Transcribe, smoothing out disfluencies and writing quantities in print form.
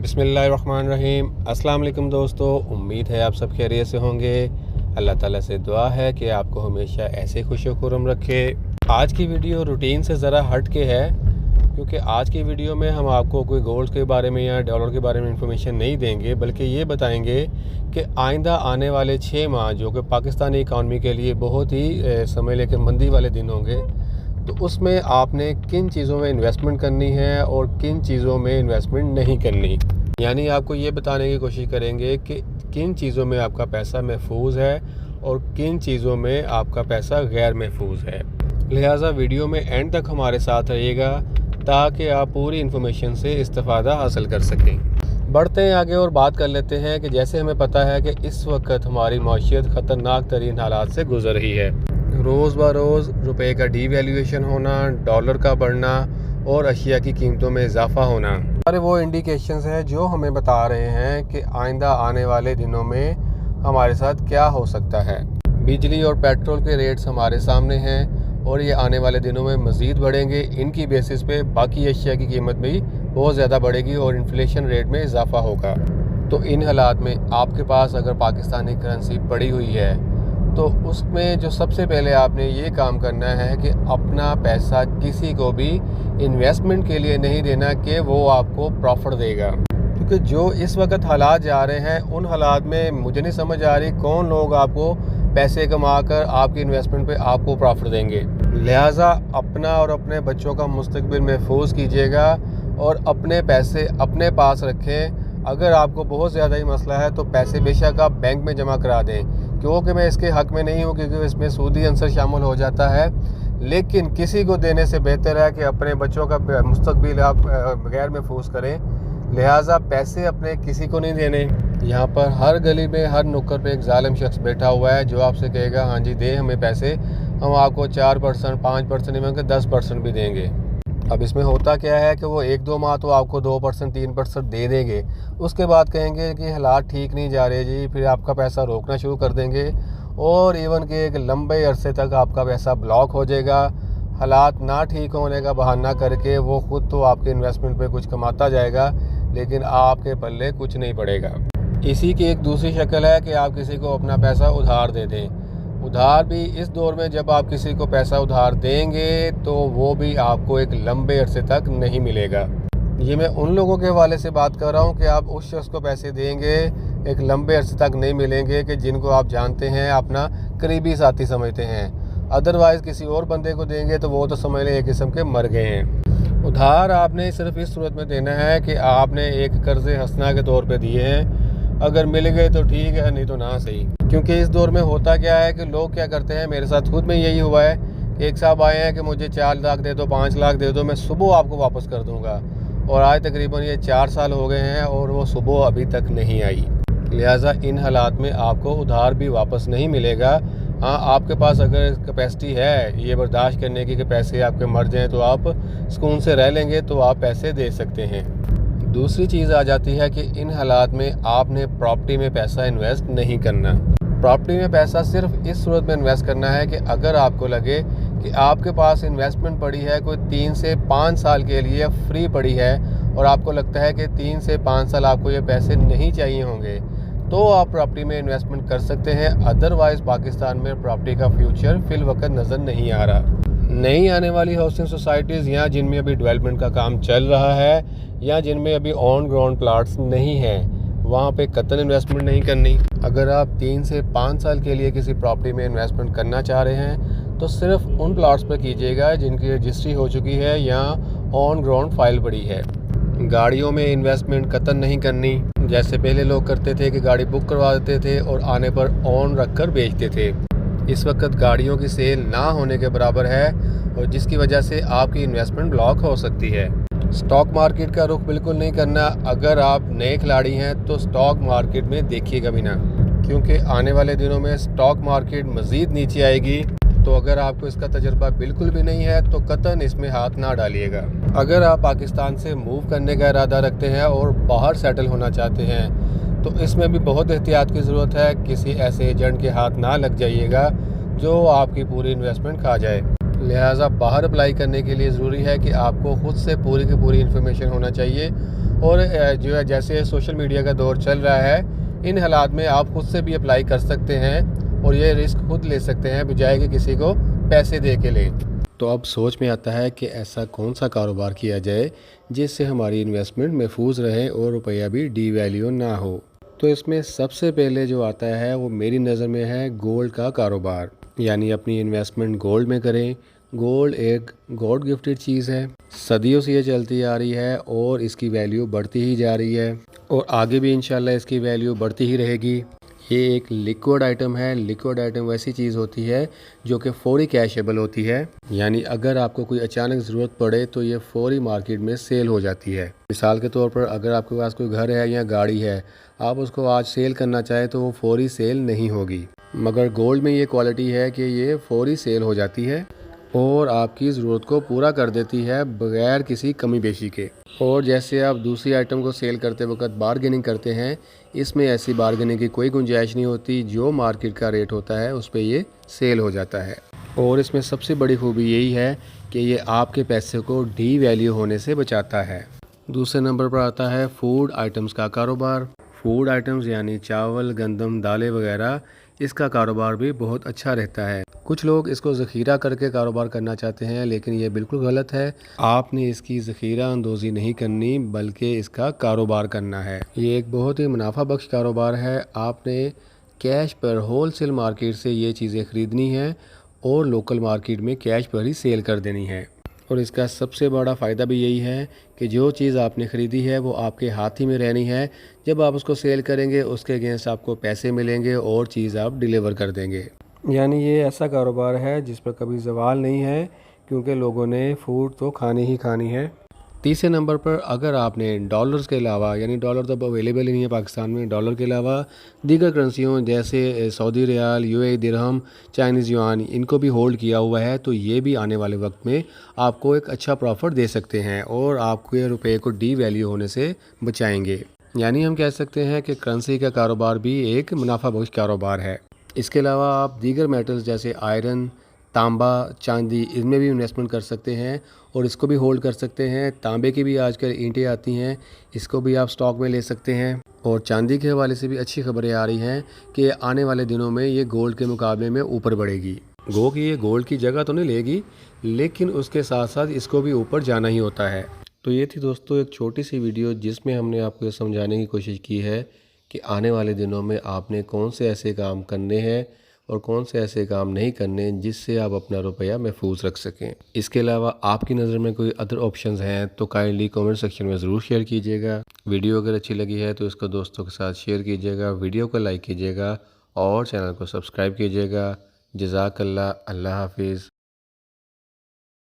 बिस्मिल्लाहिर्रहमानिर्रहीम। अस्सलाम वालेकुम दोस्तों, उम्मीद है आप सब खैरियत से होंगे। अल्लाह ताला से दुआ है कि आपको हमेशा ऐसे खुश खुर्रम रखे। आज की वीडियो रूटीन से ज़रा हट के है, क्योंकि आज की वीडियो में हम आपको कोई गोल्ड के बारे में या डॉलर के बारे में इंफॉर्मेशन नहीं देंगे, बल्कि ये बताएंगे कि आइंदा आने वाले 6 माह जो कि पाकिस्तानी इकानमी के लिए बहुत ही समझ लें कि मंदी वाले दिन होंगे, तो उसमें आपने किन चीज़ों में इन्वेस्टमेंट करनी है और किन चीज़ों में इन्वेस्टमेंट नहीं करनी। यानी आपको ये बताने की कोशिश करेंगे कि किन चीज़ों में आपका पैसा महफूज है और किन चीज़ों में आपका पैसा गैर महफूज है। लिहाजा वीडियो में एंड तक हमारे साथ रहिएगा ताकि आप पूरी इन्फॉर्मेशन से इस्तेफ़ादा हासिल कर सकें। बढ़ते हैं आगे और बात कर लेते हैं कि जैसे हमें पता है कि इस वक्त हमारी मईशत ख़तरनाक तरीन हालात से गुज़र रही है। रोज़ ब रोज़ रुपए का डीवैल्यूएशन होना, डॉलर का बढ़ना और अशिया की कीमतों में इजाफा होना, सारे वो इंडिकेशंस हैं जो हमें बता रहे हैं कि आइंदा आने वाले दिनों में हमारे साथ क्या हो सकता है। बिजली और पेट्रोल के रेट्स हमारे सामने हैं और ये आने वाले दिनों में मज़ीद बढ़ेंगे। इनकी बेसिस पे बाकी अशिया की कीमत भी बहुत ज़्यादा बढ़ेगी और इन्फ्लेशन रेट में इजाफा होगा। तो इन हालात में आपके पास अगर पाकिस्तानी करेंसी पड़ी हुई है तो उसमें जो सबसे पहले आपने ये काम करना है कि अपना पैसा किसी को भी इन्वेस्टमेंट के लिए नहीं देना कि वो आपको प्रॉफिट देगा, क्योंकि जो इस वक्त हालात जा रहे हैं उन हालात में मुझे नहीं समझ आ रही कौन लोग आपको पैसे कमा कर आपकी इन्वेस्टमेंट पे आपको प्रॉफिट देंगे। लिहाजा अपना और अपने बच्चों का मुस्तकबिल महफूज कीजिएगा और अपने पैसे अपने पास रखें। अगर आपको बहुत ज़्यादा ही मसला है तो पैसे बेशक आप बैंक में जमा करा दें, क्योंकि मैं इसके हक़ में नहीं हूँ, क्योंकि इसमें सूदी अंसर शामिल हो जाता है। लेकिन किसी को देने से बेहतर है कि अपने बच्चों का मुस्तकबिल आप गैर महफूज करें। लिहाजा पैसे अपने किसी को नहीं देने। यहाँ पर हर गली में हर नुक्कड़ पे एक जालिम शख्स बैठा हुआ है जो आपसे कहेगा हाँ जी दे हमें पैसे, हम आपको 4%, 5% नहीं बल्कि 10% भी देंगे। अब इसमें होता क्या है कि वो 1-2 माह तो आपको 2%, 3% दे देंगे, उसके बाद कहेंगे कि हालात ठीक नहीं जा रहे जी, फिर आपका पैसा रोकना शुरू कर देंगे और इवन के एक लंबे अरसे तक आपका पैसा ब्लॉक हो जाएगा। हालात ना ठीक होने का बहाना करके वो ख़ुद तो आपके इन्वेस्टमेंट पे कुछ कमाता जाएगा, लेकिन आपके पल्ले कुछ नहीं पड़ेगा। इसी की एक दूसरी शक्ल है कि आप किसी को अपना पैसा उधार दे दें। उधार भी इस दौर में जब आप किसी को पैसा उधार देंगे तो वो भी आपको एक लंबे अरसे तक नहीं मिलेगा। ये मैं उन लोगों के हवाले से बात कर रहा हूँ कि आप उस शख्स को पैसे देंगे एक लंबे अरसे तक नहीं मिलेंगे कि जिनको आप जानते हैं, अपना करीबी साथी समझते हैं। अदरवाइज़ किसी और बंदे को देंगे तो वो तो समझ लें एक किस्म के मर गए हैं। उधार आपने सिर्फ इस सूरत में देना है कि आपने एक कर्ज़े हसना के तौर पर दिए हैं, अगर मिल गए तो ठीक है, नहीं तो ना सही। क्योंकि इस दौर में होता क्या है कि लोग क्या करते हैं, मेरे साथ खुद में यही हुआ है कि एक साहब आए हैं कि मुझे 4 लाख दे दो, 5 लाख दे दो, मैं सुबह आपको वापस कर दूंगा, और आज तकरीबन ये 4 साल हो गए हैं और वो सुबह अभी तक नहीं आई। लिहाजा इन हालात में आपको उधार भी वापस नहीं मिलेगा। हाँ, आपके पास अगर कैपेसिटी है ये बर्दाश्त करने की कि पैसे आपके मर जाएँ तो आप सुकून से रह लेंगे तो आप पैसे दे सकते हैं। दूसरी चीज़ आ जाती है कि इन हालात में आपने प्रॉपर्टी में पैसा इन्वेस्ट नहीं करना। प्रॉपर्टी में पैसा सिर्फ इस सूरत में इन्वेस्ट करना है कि अगर आपको लगे कि आपके पास इन्वेस्टमेंट पड़ी है कोई 3 से 5 साल के लिए फ्री पड़ी है और आपको लगता है कि 3 से 5 साल आपको ये पैसे नहीं चाहिए होंगे, तो आप प्रॉपर्टी में इन्वेस्टमेंट कर सकते हैं। अदरवाइज़ पाकिस्तान में प्रॉपर्टी का फ्यूचर फिल वक्त नज़र नहीं आ रहा। नई आने वाली हाउसिंग सोसाइटीज़ या जिनमें अभी डेवलपमेंट का काम चल रहा है या जिनमें अभी ऑन ग्राउंड प्लाट्स नहीं हैं, वहाँ पे कतई इन्वेस्टमेंट नहीं करनी। अगर आप 3 से 5 साल के लिए किसी प्रॉपर्टी में इन्वेस्टमेंट करना चाह रहे हैं तो सिर्फ उन प्लाट्स पर कीजिएगा जिनकी रजिस्ट्री हो चुकी है या ऑन ग्राउंड फाइल पड़ी है। गाड़ियों में इन्वेस्टमेंट कतई नहीं करनी, जैसे पहले लोग करते थे कि गाड़ी बुक करवा देते थे और आने पर ऑन रख कर बेचते थे। इस वक्त गाड़ियों की सेल ना होने के बराबर है और जिसकी वजह से आपकी इन्वेस्टमेंट ब्लॉक हो सकती है। स्टॉक मार्केट का रुख बिल्कुल नहीं करना। अगर आप नए खिलाड़ी हैं तो स्टॉक मार्केट में देखिएगा भी ना, क्योंकि आने वाले दिनों में स्टॉक मार्केट मज़ीद नीचे आएगी। तो अगर आपको इसका तजुर्बा बिल्कुल भी नहीं है तो कतई इसमें हाथ ना डालिएगा। अगर आप पाकिस्तान से मूव करने का इरादा रखते हैं और बाहर सेटल होना चाहते हैं तो इसमें भी बहुत एहतियात की ज़रूरत है। किसी ऐसे एजेंट के हाथ ना लग जाइएगा जो आपकी पूरी इन्वेस्टमेंट खा जाए। लिहाजा बाहर अप्लाई करने के लिए ज़रूरी है कि आपको ख़ुद से पूरी की पूरी इन्फॉर्मेशन होना चाहिए और जो है जैसे सोशल मीडिया का दौर चल रहा है, इन हालात में आप खुद से भी अप्लाई कर सकते हैं और ये रिस्क खुद ले सकते हैं बजाय कि किसी को पैसे दे के लें। तो अब सोच में आता है कि ऐसा कौन सा कारोबार किया जाए जिससे हमारी इन्वेस्टमेंट महफूज रहे और रुपया भी डीवैल्यू ना हो। तो इसमें सबसे पहले जो आता है वो मेरी नज़र में है गोल्ड का कारोबार, यानी अपनी इन्वेस्टमेंट गोल्ड में करें। गोल्ड एक गॉड गिफ्टेड चीज़ है, सदियों से ये चलती आ रही है और इसकी वैल्यू बढ़ती ही जा रही है और आगे भी इंशाल्लाह इसकी वैल्यू बढ़ती ही रहेगी। ये एक लिक्विड आइटम है। लिक्विड आइटम वैसी चीज़ होती है जो कि फौरी कैशेबल होती है, यानी अगर आपको कोई अचानक ज़रूरत पड़े तो ये फौरी मार्केट में सेल हो जाती है। मिसाल के तौर पर अगर आपके पास कोई घर है या गाड़ी है, आप उसको आज सेल करना चाहें तो वो फौरी सेल नहीं होगी, मगर गोल्ड में ये क्वालिटी है कि ये फौरी सेल हो जाती है और आपकी ज़रूरत को पूरा कर देती है बगैर किसी कमी बेशी के। और जैसे आप दूसरी आइटम को सेल करते वक्त बारगेनिंग करते हैं, इसमें ऐसी बारगेनिंग की कोई गुंजाइश नहीं होती। जो मार्केट का रेट होता है उस पर ये सेल हो जाता है। और इसमें सबसे बड़ी खूबी यही है कि ये आपके पैसे को डी वैल्यू होने से बचाता है। दूसरे नंबर पर आता है फूड आइटम्स का कारोबार। फूड आइटम्स यानी चावल, गंदम, दालें वगैरह, इसका कारोबार भी बहुत अच्छा रहता है। कुछ लोग इसको ज़ख़ीरा करके कारोबार करना चाहते हैं, लेकिन ये बिल्कुल गलत है। आपने इसकी ज़ख़ीरा अंदोज़ी नहीं करनी बल्कि इसका कारोबार करना है। ये एक बहुत ही मुनाफा बख्श कारोबार है। आपने कैश पर होलसेल मार्केट से ये चीज़ें ख़रीदनी है और लोकल मार्केट में कैश पर ही सेल कर देनी है। और इसका सबसे बड़ा फ़ायदा भी यही है कि जो चीज़ आपने ख़रीदी है वो आपके हाथ ही में रहनी है। जब आप उसको सेल करेंगे उसके अगेंस्ट आपको पैसे मिलेंगे और चीज़ आप डिलीवर कर देंगे। यानी ये ऐसा कारोबार है जिस पर कभी ज़वाल नहीं है, क्योंकि लोगों ने फूड तो खानी ही खानी है। तीसरे नंबर पर अगर आपने डॉलर्स के अलावा, यानी डॉलर तो अब अवेलेबल ही नहीं है पाकिस्तान में, डॉलर के अलावा दीगर करेंसियों जैसे सऊदी रियाल, यूएई दिरहम, चाइनीज़ युआन, इनको भी होल्ड किया हुआ है, तो ये भी आने वाले वक्त में आपको एक अच्छा प्रॉफिट दे सकते हैं और आपके रुपये को डी वैल्यू होने से बचाएंगे। यानी हम कह सकते हैं कि करेंसी का कारोबार भी एक मुनाफा बख्श कारोबार है। इसके अलावा आप दीगर मेटल्स जैसे आयरन, तांबा, चांदी, इनमें भी इन्वेस्टमेंट कर सकते हैं और इसको भी होल्ड कर सकते हैं। तांबे की भी आजकल ईंटें आती हैं, इसको भी आप स्टॉक में ले सकते हैं। और चांदी के हवाले से भी अच्छी खबरें आ रही हैं कि आने वाले दिनों में ये गोल्ड के मुकाबले में ऊपर बढ़ेगी। गो कि ये गोल्ड की जगह तो नहीं लेगी, लेकिन उसके साथ साथ इसको भी ऊपर जाना ही होता है। तो ये थी दोस्तों एक छोटी सी वीडियो जिसमें हमने आपको ये समझाने की कोशिश की है कि आने वाले दिनों में आपने कौन से ऐसे काम करने हैं और कौन से ऐसे काम नहीं करने जिससे आप अपना रुपया महफूज रख सकें। इसके अलावा आपकी नज़र में कोई अदर ऑप्शंस हैं तो काइंडली कमेंट सेक्शन में ज़रूर शेयर कीजिएगा। वीडियो अगर अच्छी लगी है तो इसको दोस्तों के साथ शेयर कीजिएगा, वीडियो को लाइक कीजिएगा और चैनल को सब्सक्राइब कीजिएगा। जज़ाकल्लाह, अल्लाह हाफिज़।